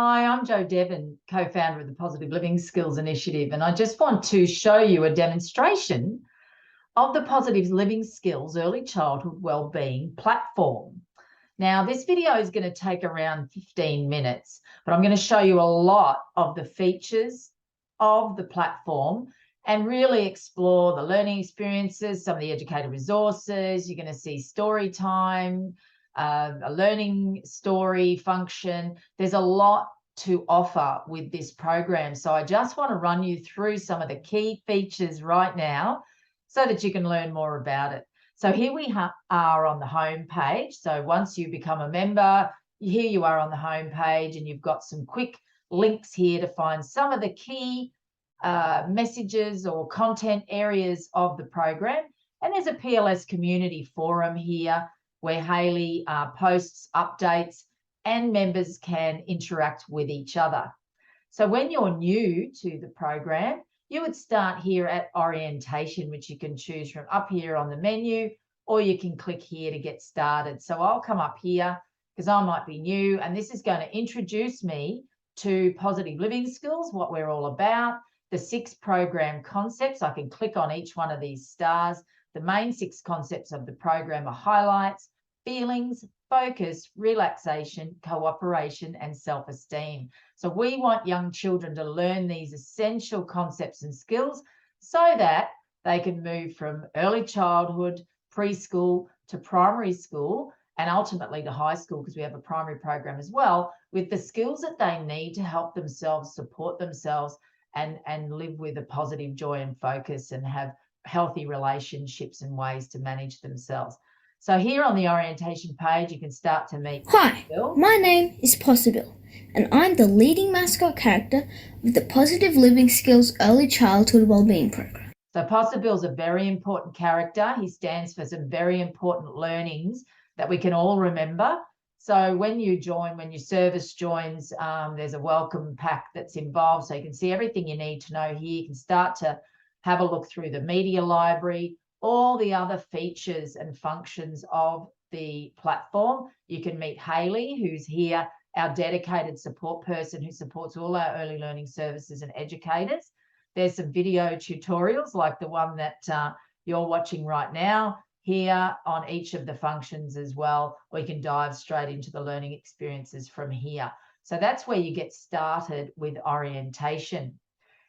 Hi, I'm Jo Devon, co-founder of the Positive Living Skills Initiative, and I just want to show you a demonstration of the Positive Living Skills Early Childhood Wellbeing platform. Now, this video is going to take around 15 minutes, but I'm going to show you a lot of the features of the platform and really explore the learning experiences, some of the educated resources. You're going to see story time, a learning story function. There's a lot to offer with this program. So I just want to run you through some of the key features right now so that you can learn more about it. So here we are on the home page. So once you become a member, here you are on the home page, and you've got some quick links here to find some of the key messages or content areas of the program. And there's a PLS community forum here where Hayley posts updates and members can interact with each other. So when you're new to the program, you would start here at orientation, which you can choose from up here on the menu, or you can click here to get started. So I'll come up here because I might be new, and this is going to introduce me to Positive Living Skills, what we're all about, the 6 program concepts. I can click on each one of these stars. The main 6 concepts of the program are highlights, feelings, focus, relaxation, cooperation, and self-esteem. So we want young children to learn these essential concepts and skills so that they can move from early childhood, preschool to primary school, and ultimately to high school, because we have a primary program as well, with the skills that they need to help themselves, support themselves, and live with a positive joy and focus, and have healthy relationships and ways to manage themselves. So here on the orientation page, you can start to meet Hi, Bill. my name is Possible, and I'm the leading mascot character of the Positive Living Skills Early Childhood Wellbeing Program. So Possible's a very important character. He stands for some very important learnings that we can all remember. So when you join, when your service joins, there's a welcome pack that's involved. So you can see everything you need to know here. You can start to have a look through the media library, all the other features and functions of the platform. You can meet Hayley, who's here, our dedicated support person who supports all our early learning services and educators. There's some video tutorials like the one that you're watching right now here on each of the functions as well. We can dive straight into the learning experiences from here. So that's where you get started with orientation.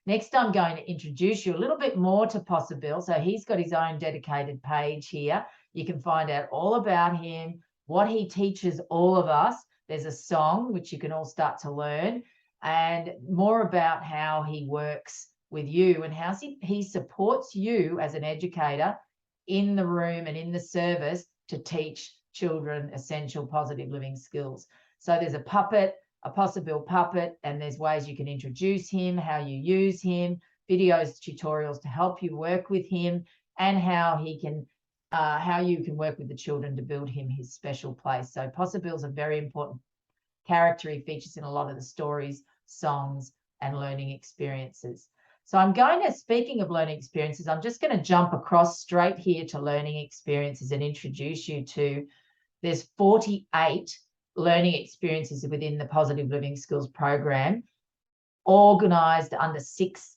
Next, I'm going to introduce you a little bit more to Possible. So he's got his own dedicated page here. You can find out all about him, what he teaches all of us. There's a song which you can all start to learn, and more about how he works with you and how he supports you as an educator in the room and in the service to teach children essential positive living skills. So there's a puppet, a Possible puppet, and there's ways you can introduce him, how you use him, videos, tutorials to help you work with him, and how you can work with the children to build him his special place. So Possible's a very important character. He features in a lot of the stories, songs, and learning experiences. So I'm going to, speaking of learning experiences, I'm just going to jump across straight here to learning experiences and introduce you to, there's 48 learning experiences within the Positive Living Skills program, organised under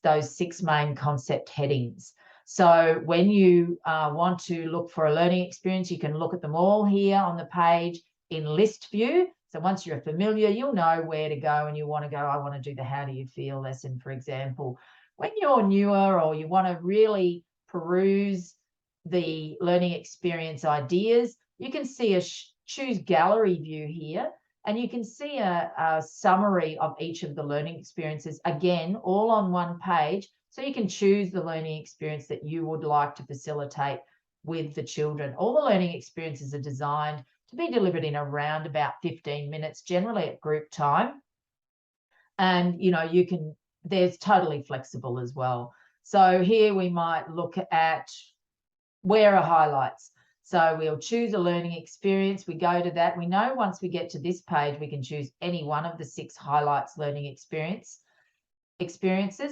those six main concept headings. So when you want to look for a learning experience, you can look at them all here on the page in list view. So once you're familiar, you'll know where to go, and you want to go, I want to do the how do you feel lesson, for example. When you're newer or you want to really peruse the learning experience ideas, you can see a choose gallery view here, and you can see a summary of each of the learning experiences, again, all on one page. So you can choose the learning experience that you would like to facilitate with the children. All the learning experiences are designed to be delivered in around about 15 minutes, generally at group time. And, there's totally flexible as well. So here we might look at where are highlights. So we'll choose a learning experience. We go to that. We know once we get to this page, we can choose any one of the 6 highlights learning experiences,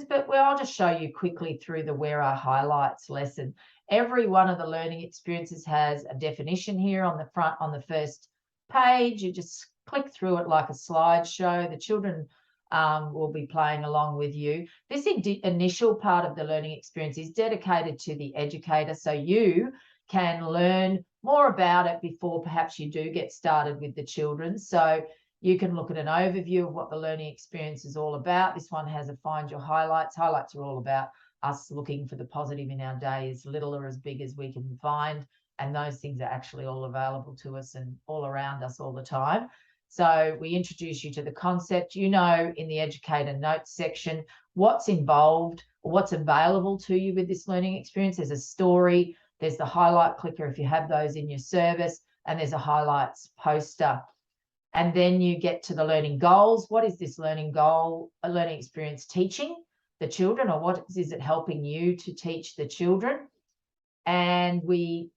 but I'll just show you quickly through the where are highlights lesson. Every one of the learning experiences has a definition here on the front, on the first page. You just click through it like a slideshow. The children will be playing along with you. This initial part of the learning experience is dedicated to the educator, so you can learn more about it before perhaps you do get started with the children. So you can look at an overview of what the learning experience is all about. This one has a find your highlights. Highlights are all about us looking for the positive in our day, as little or as big as we can find. And those things are actually all available to us and all around us all the time. So we introduce you to the concept, in the educator notes section, what's involved or what's available to you with this learning experience. There's a story, there's the highlight clicker if you have those in your service, and there's a highlights poster. And then you get to the learning goals. What is this learning goal, a learning experience teaching the children, or what is it helping you to teach the children? And we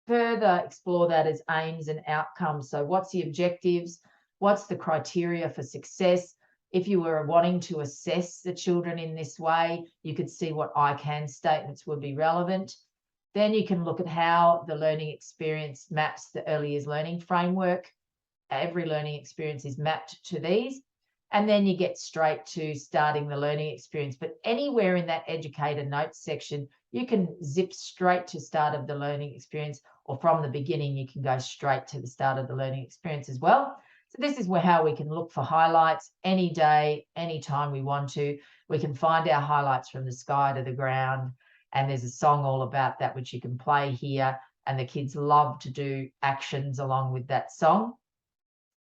further explore that as aims and outcomes. So what's the objectives? What's the criteria for success? If you were wanting to assess the children in this way, you could see what I can statements would be relevant. Then you can look at how the learning experience maps the early years learning framework. Every learning experience is mapped to these. And then you get straight to starting the learning experience. But anywhere in that educator notes section, you can zip straight to start of the learning experience, or from the beginning, you can go straight to the start of the learning experience as well. So this is how we can look for highlights any day, anytime we want to. We can find our highlights from the sky to the ground. And there's a song all about that, which you can play here. And the kids love to do actions along with that song.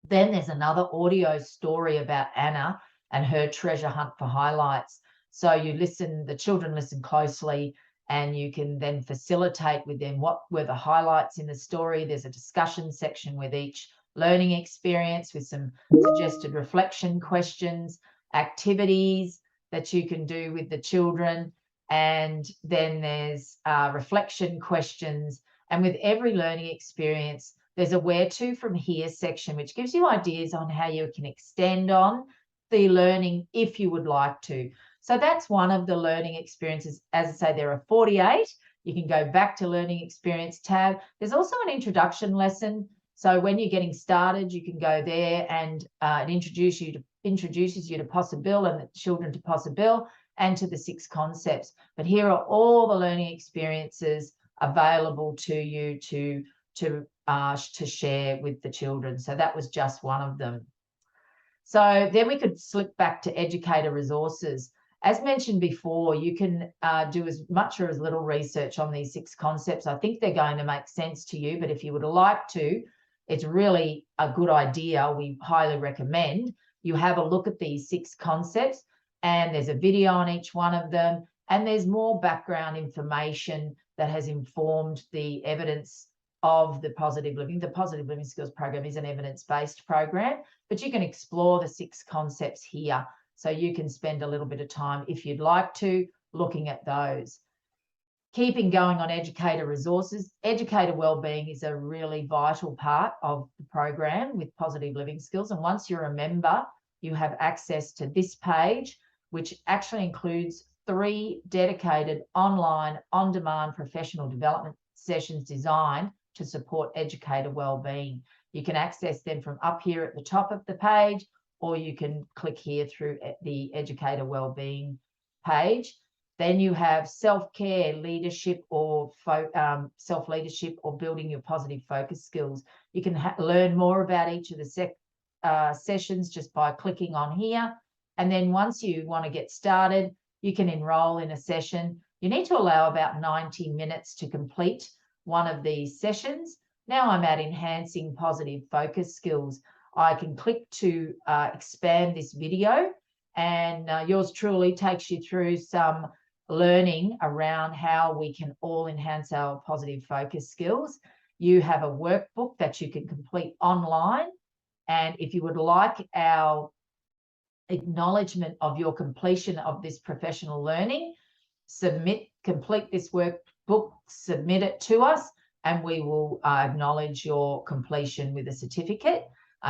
Then there's another audio story about Anna and her treasure hunt for highlights. So you listen, the children listen closely, and you can then facilitate with them what were the highlights in the story. There's a discussion section with each learning experience with some suggested reflection questions, activities that you can do with the children. And then there's reflection questions. And with every learning experience, there's a where to from here section, which gives you ideas on how you can extend on the learning if you would like to. So that's one of the learning experiences. As I say, there are 48. You can go back to learning experience tab. There's also an introduction lesson. So when you're getting started, you can go there, and it introduces you to Possible and the children to Possible and to the 6 concepts. But here are all the learning experiences available to you to share with the children. So that was just one of them. So then we could slip back to educator resources. As mentioned before, you can do as much or as little research on these 6 concepts. I think they're going to make sense to you, but if you would like to, it's really a good idea. We highly recommend you have a look at these 6 concepts, and there's a video on each one of them, and there's more background information that has informed the evidence of the Positive Living. The Positive Living Skills program is an evidence-based program, but you can explore the 6 concepts here. So you can spend a little bit of time, if you'd like to, looking at those. Keeping going on educator resources, educator wellbeing is a really vital part of the program with Positive Living Skills. And once you're a member, you have access to this page, which actually includes 3 dedicated online, on-demand professional development sessions designed to support educator wellbeing. You can access them from up here at the top of the page, or you can click here through the educator wellbeing page. Then you have self-care, leadership, or self-leadership, or building your positive focus skills. You can learn more about each of the sessions just by clicking on here. And then once you want to get started, you can enroll in a session. You need to allow about 90 minutes to complete one of these sessions. Now I'm at enhancing positive focus skills. I can click to expand this video, and yours truly takes you through some learning around how we can all enhance our positive focus skills. You have a workbook that you can complete online. And if you would like our acknowledgement of your completion of this professional learning, complete this workbook, submit it to us, and we will acknowledge your completion with a certificate.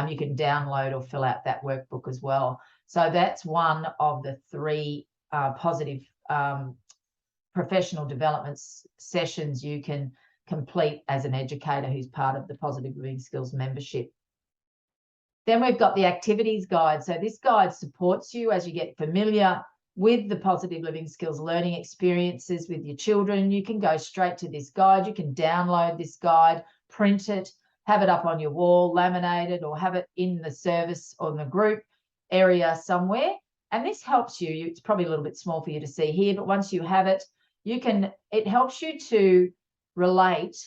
You can download or fill out that workbook as well. So that's one of the 3 positive professional development sessions you can complete as an educator who's part of the Positive Living Skills membership. Then we've got the activities guide. So this guide supports you as you get familiar with the positive living skills learning experiences with your children. You can go straight to this guide. You can download this guide, print it, have it up on your wall, laminate it, or have it in the service or in the group area somewhere. And this helps you. It's probably a little bit small for you to see here, but once you have it, it helps you to relate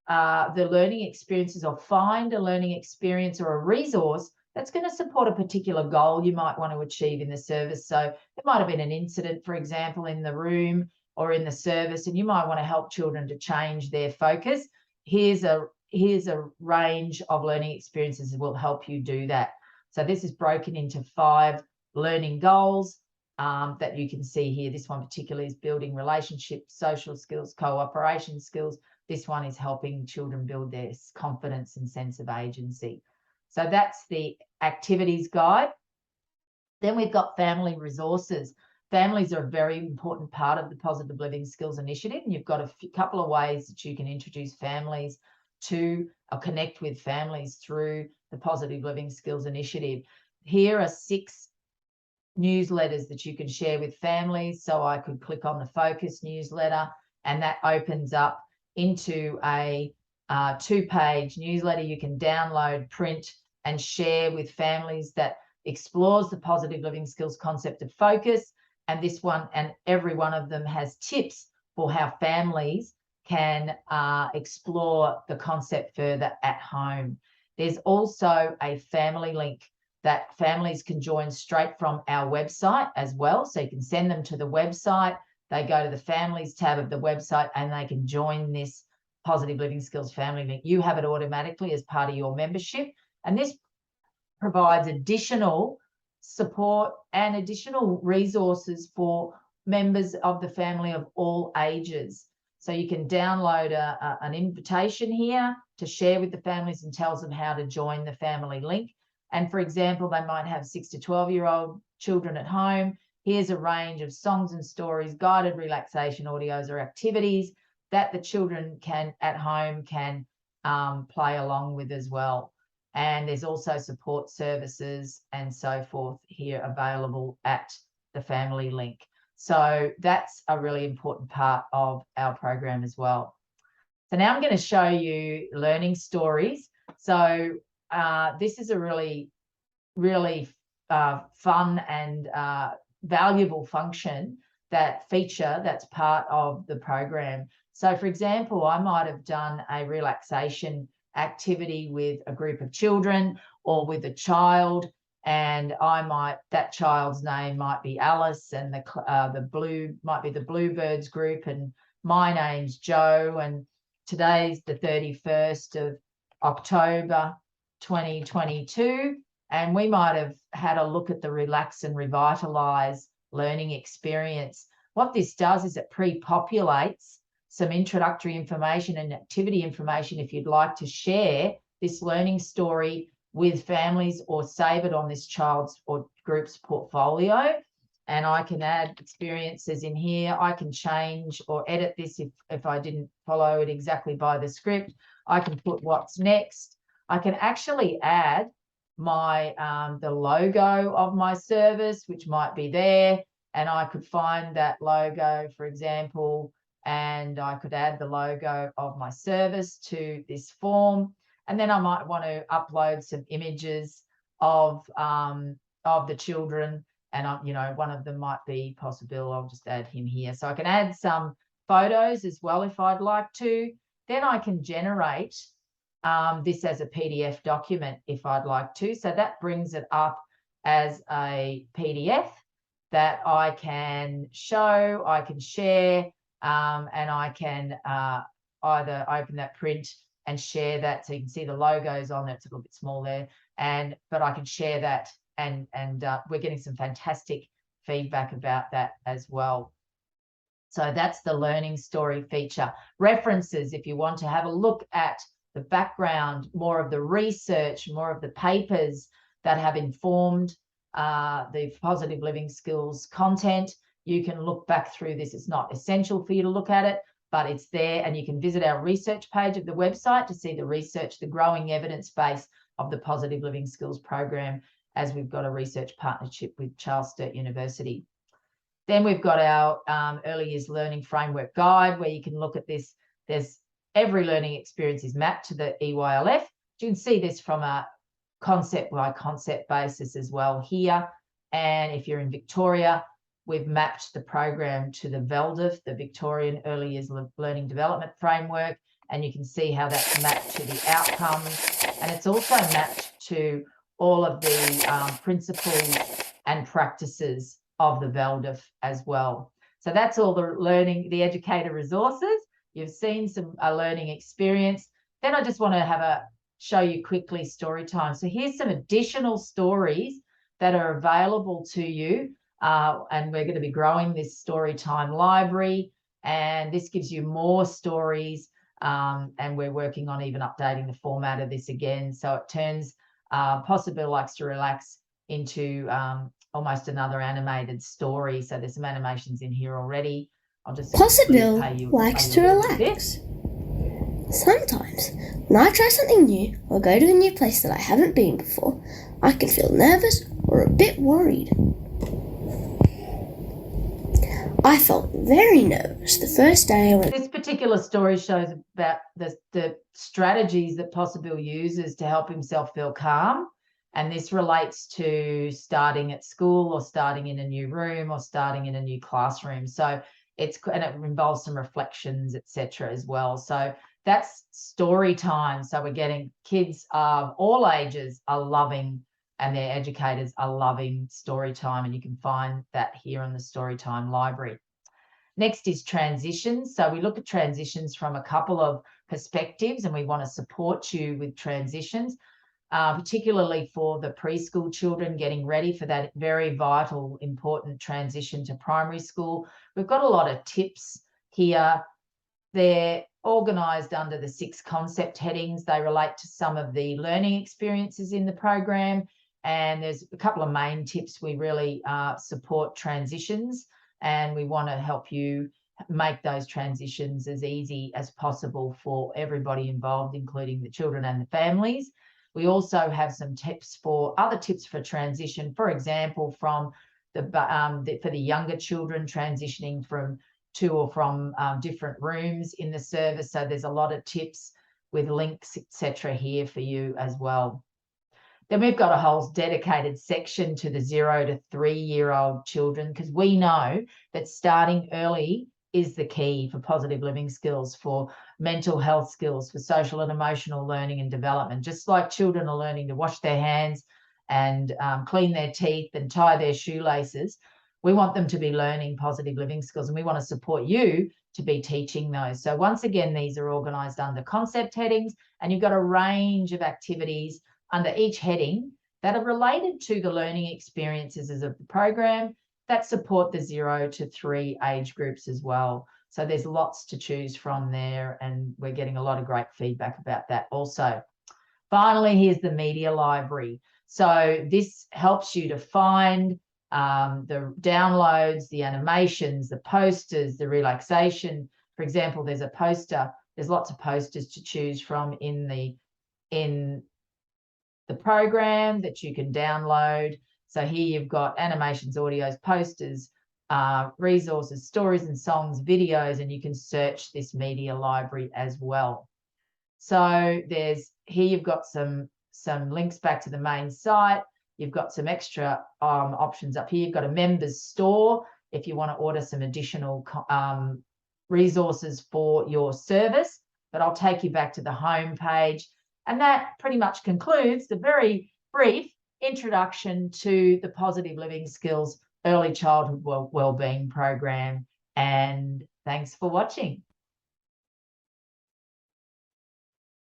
the learning experiences, or find a learning experience or a resource that's going to support a particular goal you might want to achieve in the service. So it might have been an incident, for example, in the room or in the service, and you might want to help children to change their focus. Here's a range of learning experiences that will help you do that. So this is broken into 5 learning goals that you can see here. This one particularly is building relationships, social skills, cooperation skills. This one is helping children build their confidence and sense of agency. So that's the activities guide. Then we've got family resources. Families are a very important part of the Positive Living Skills Initiative, and you've got a couple of ways that you can introduce families to or connect with families through the Positive Living Skills Initiative. Here are 6 newsletters that you can share with families. So I could click on the Focus newsletter, and that opens up into a 2-page newsletter you can download, print, and share with families that explores the positive living skills concept of focus. And this one, and every one of them, has tips for how families can explore the concept further at home. There's also a family link that families can join straight from our website as well. So you can send them to the website. They go to the families tab of the website and they can join this Positive Living Skills family link. You have it automatically as part of your membership. And this provides additional support and additional resources for members of the family of all ages. So you can download an invitation here to share with the families and tells them how to join the family link. And for example, they might have 6 to 12-year-old children at home. Here's a range of songs and stories, guided relaxation audios or activities that the children at home can play along with as well. And there's also support services and so forth here available at the family link. So that's a really important part of our program as well. So now I'm going to show you learning stories. So this is a really fun and valuable function, that feature that's part of the program. So for example, I might have done a relaxation activity with a group of children or with a child, and that child's name might be Alice, and the blue might be the Bluebirds group, and my name's Joe, and today's the 31st of October 2022, and we might have had a look at the Relax and Revitalize learning experience. What this does is it pre-populates some introductory information and activity information if you'd like to share this learning story with families or save it on this child's or group's portfolio. And I can add experiences in here. I can change or edit this if I didn't follow it exactly by the script. I can put what's next. I can actually add my the logo of my service, which might be there, and I could find that logo, for example, and I could add the logo of my service to this form. And then I might want to upload some images of the children, and one of them might be possible. I'll just add him here. So I can add some photos as well if I'd like to. Then I can generate this as a PDF document if I'd like to. So that brings it up as a PDF that I can show, I can share, and I can either open that print and share that, so you can see the logos on it. It's a little bit small there, but I can share that, and we're getting some fantastic feedback about that as well. So that's the learning story feature. References, if you want to have a look at the background, more of the research, more of the papers that have informed the positive living skills content, you can look back through this. It's not essential for you to look at it, but it's there, and you can visit our research page of the website to see the research, the growing evidence base of the Positive Living Skills program, as we've got a research partnership with Charles Sturt University. Then we've got our Early Years Learning Framework Guide, where you can look at this. There's every learning experience is mapped to the EYLF. You can see this from a concept by concept basis as well here. And if you're in Victoria, we've mapped the program to the VELDF, the Victorian Early Years Learning Development Framework, and you can see how that's mapped to the outcomes. And it's also mapped to all of the principles and practices of the VELDF as well. So that's all the learning, the educator resources. You've seen some learning experience. Then I just want to show you quickly story time. So here's some additional stories that are available to you. And we're going to be growing this story time library. And this gives you more stories. And we're working on even updating the format of this again. So it turns Possible Likes to Relax into almost another animated story. So there's some animations in here already. I'll just Possible likes to relax. Sometimes, when I try something new or go to a new place that I haven't been before, I can feel nervous or a bit worried. I felt very nervous the first day I went. This particular story shows about the strategies that Possible uses to help himself feel calm. And this relates to starting at school or starting in a new room or starting in a new classroom. So it involves some reflections, etc. as well. So that's story time. So we're getting kids of all ages are loving, and their educators are loving story time. And you can find that here on the story time library. Next is transitions. So we look at transitions from a couple of perspectives, and we want to support you with transitions. Particularly for the preschool children getting ready for that very vital, important transition to primary school. We've got a lot of tips here. They're organised under the 6 concept headings. They relate to some of the learning experiences in the program. And there's a couple of main tips. We really support transitions, and we want to help you make those transitions as easy as possible for everybody involved, including the children and the families. We also have some other tips for transition, for example, from for the younger children transitioning to or from different rooms in the service. So there's a lot of tips with links, etc. here for you as well. Then we've got a whole dedicated section to the 0 to 3-year-old children, because we know that starting early is the key for positive living skills, for mental health skills, for social and emotional learning and development. Just like children are learning to wash their hands and clean their teeth and tie their shoelaces, we want them to be learning positive living skills, and we want to support you to be teaching those. So once again, these are organised under concept headings, and you've got a range of activities under each heading that are related to the learning experiences of the program that support the 0 to 3 age groups as well. So there's lots to choose from there, and we're getting a lot of great feedback about that also. Finally, here's the media library. So this helps you to find the downloads, the animations, the posters, the relaxation. For example, there's a poster. There's lots of posters to choose from in the program that you can download. So here you've got animations, audios, posters, resources, stories and songs, videos, and you can search this media library as well. So here you've got some links back to the main site. You've got some extra options up here. You've got a members store if you want to order some additional resources for your service. But I'll take you back to the home page. And that pretty much concludes the very brief introduction to the Positive Living Skills Early Childhood Wellbeing Program. And thanks for watching.